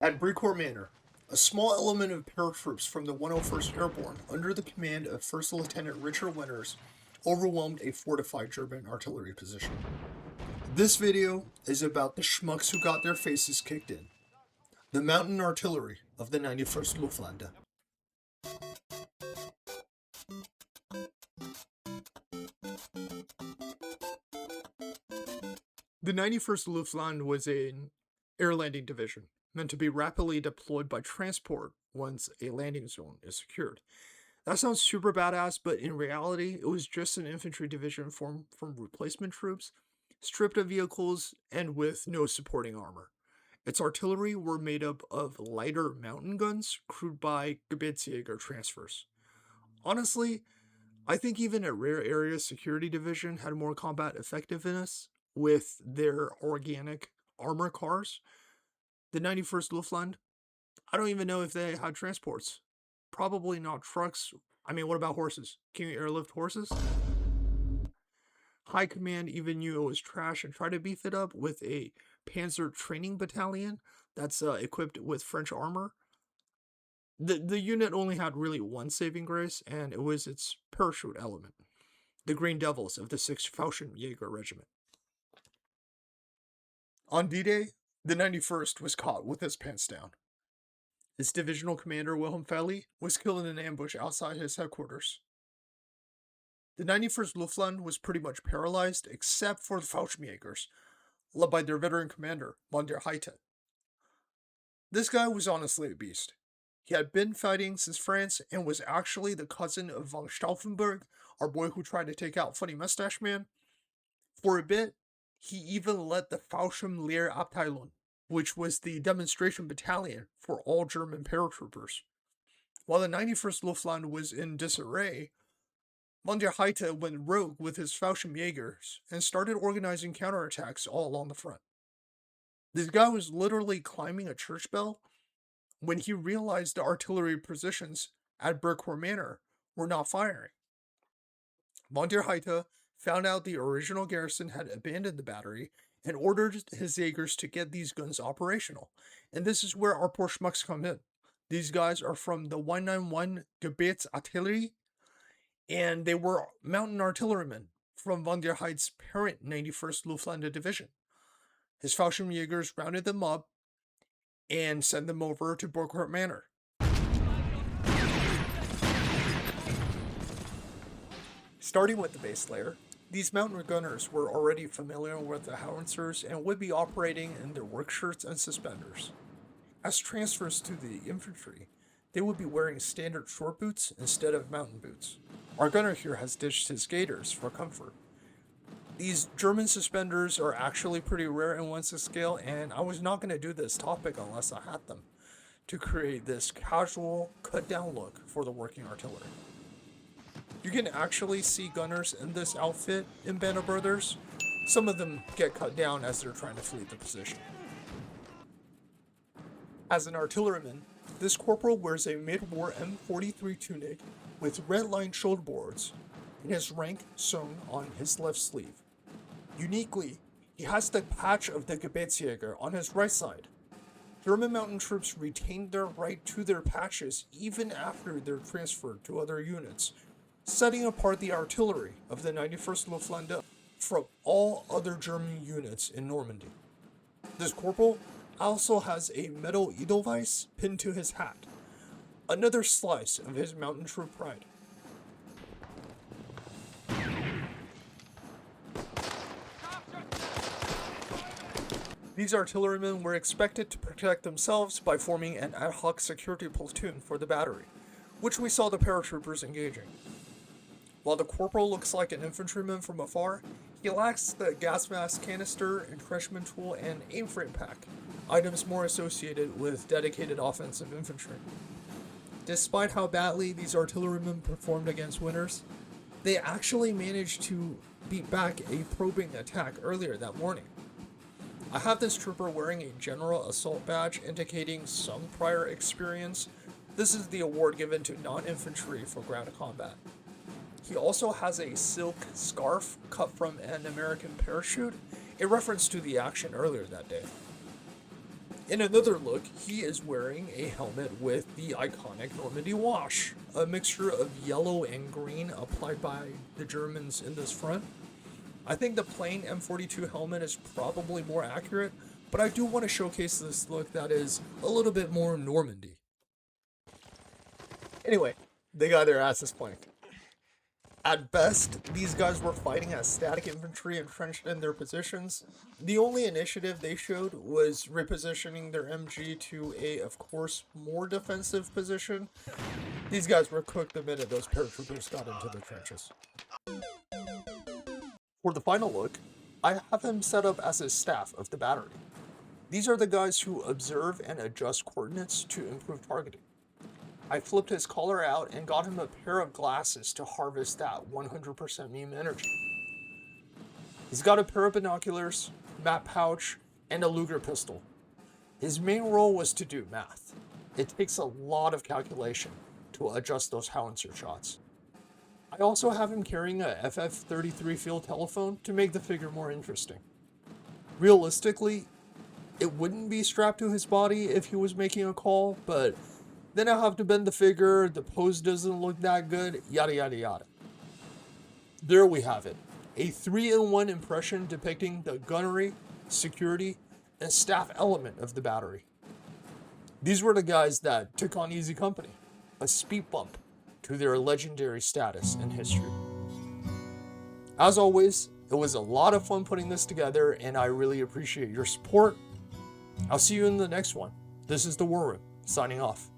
At Brecourt Manor, a small element of paratroops from the 101st Airborne, under the command of First Lieutenant Richard Winters, overwhelmed a fortified German artillery position. This video is about the schmucks who got their faces kicked in. The mountain artillery of the 91st Luftlande. The 91st Luftlande was an air landing division meant to be rapidly deployed by transport once a landing zone is secured. That sounds super badass, but in reality, it was just an infantry division formed from replacement troops, stripped of vehicles, and with no supporting armor. Its artillery were made up of lighter mountain guns crewed by Gebetsjäger transfers. Honestly, I think even a rare area security division had more combat effectiveness with their organic armor cars. The 91st Luftland, I don't even know if they had transports. Probably not trucks. I mean, what about horses? Can you airlift horses? High Command even knew it was trash and tried to beef it up with a Panzer training battalion that's equipped with French armor. The unit only had really one saving grace, and it was its parachute element. The Green Devils of the 6th Fallschirmjäger Regiment. On D-Day, the 91st was caught with his pants down. Its divisional commander, Wilhelm Feli, was killed in an ambush outside his headquarters. The 91st Luftland was pretty much paralyzed except for the Fallschirmjägers, led by their veteran commander, von der Heide. This guy was honestly a beast. He had been fighting since France and was actually the cousin of von Stauffenberg, our boy who tried to take out Funny Mustache Man. For a bit, he even led the Fallschirmlehrabteilung, which was the demonstration battalion for all German paratroopers. While the 91st Luftland was in disarray, von der Heide went rogue with his Fallschirmjägers and started organizing counterattacks all along the front. This guy was literally climbing a church bell when he realized the artillery positions at Brecourt Manor were not firing. Von der Heide found out the original garrison had abandoned the battery and ordered his Jaegers to get these guns operational. And this is where our poor schmucks come in. These guys are from the 191 Gebetsartillerie, and they were mountain artillerymen from von der Heide's parent 91st Luftlande Division. His Fallschirmjägers rounded them up and sent them over to Brecourt Manor. Starting with the base layer, these mountain gunners were already familiar with the howitzers and would be operating in their work shirts and suspenders. As transfers to the infantry, they would be wearing standard short boots instead of mountain boots. Our gunner here has ditched his gaiters for comfort. These German suspenders are actually pretty rare in 1/6 scale, and I was not going to do this topic unless I had them, to create this casual, cut-down look for the working artillery. You can actually see gunners in this outfit in Band of Brothers. Some of them get cut down as they're trying to flee the position. As an artilleryman, this corporal wears a mid-war M43 tunic with red-lined shoulder boards and his rank sewn on his left sleeve. Uniquely, he has the patch of the Gebetsjäger on his right side. German mountain troops retained their right to their patches even after they're transferred to other units, setting apart the artillery of the 91st Luftlande from all other German units in Normandy. This corporal also has a metal Edelweiss pinned to his hat, another slice of his mountain troop pride. These artillerymen were expected to protect themselves by forming an ad hoc security platoon for the battery, which we saw the paratroopers engaging. While the corporal looks like an infantryman from afar, he lacks the gas mask canister, entrenchment tool, and aim frame pack, items more associated with dedicated offensive infantry. Despite how badly these artillerymen performed against Winters, they actually managed to beat back a probing attack earlier that morning. I have this trooper wearing a General Assault badge indicating some prior experience. This is the award given to non-infantry for ground combat. He also has a silk scarf cut from an American parachute, a reference to the action earlier that day. In another look, he is wearing a helmet with the iconic Normandy wash, a mixture of yellow and green applied by the Germans in this front. I think the plain M42 helmet is probably more accurate, but I do want to showcase this look that is a little bit more Normandy. Anyway, they got their asses planked. At best, these guys were fighting as static infantry entrenched in their positions. The only initiative they showed was repositioning their MG to a, of course, more defensive position. These guys were cooked the minute those paratroopers got into the trenches. For the final look, I have him set up as his staff of the battery. These are the guys who observe and adjust coordinates to improve targeting. I flipped his collar out and got him a pair of glasses to harvest that 100% meme energy. He's got a pair of binoculars, map pouch, and a Luger pistol. His main role was to do math. It takes a lot of calculation to adjust those howitzer shots. I also have him carrying a FF-33 field telephone to make the figure more interesting. Realistically, it wouldn't be strapped to his body if he was making a call, but then I'll have to bend the figure, the pose doesn't look that good, yada yada yada. There we have it. A 3-in-1 impression depicting the gunnery, security, and staff element of the battery. These were the guys that took on Easy Company, a speed bump to their legendary status in history. As always, it was a lot of fun putting this together, and I really appreciate your support. I'll see you in the next one. This is the War Room, signing off.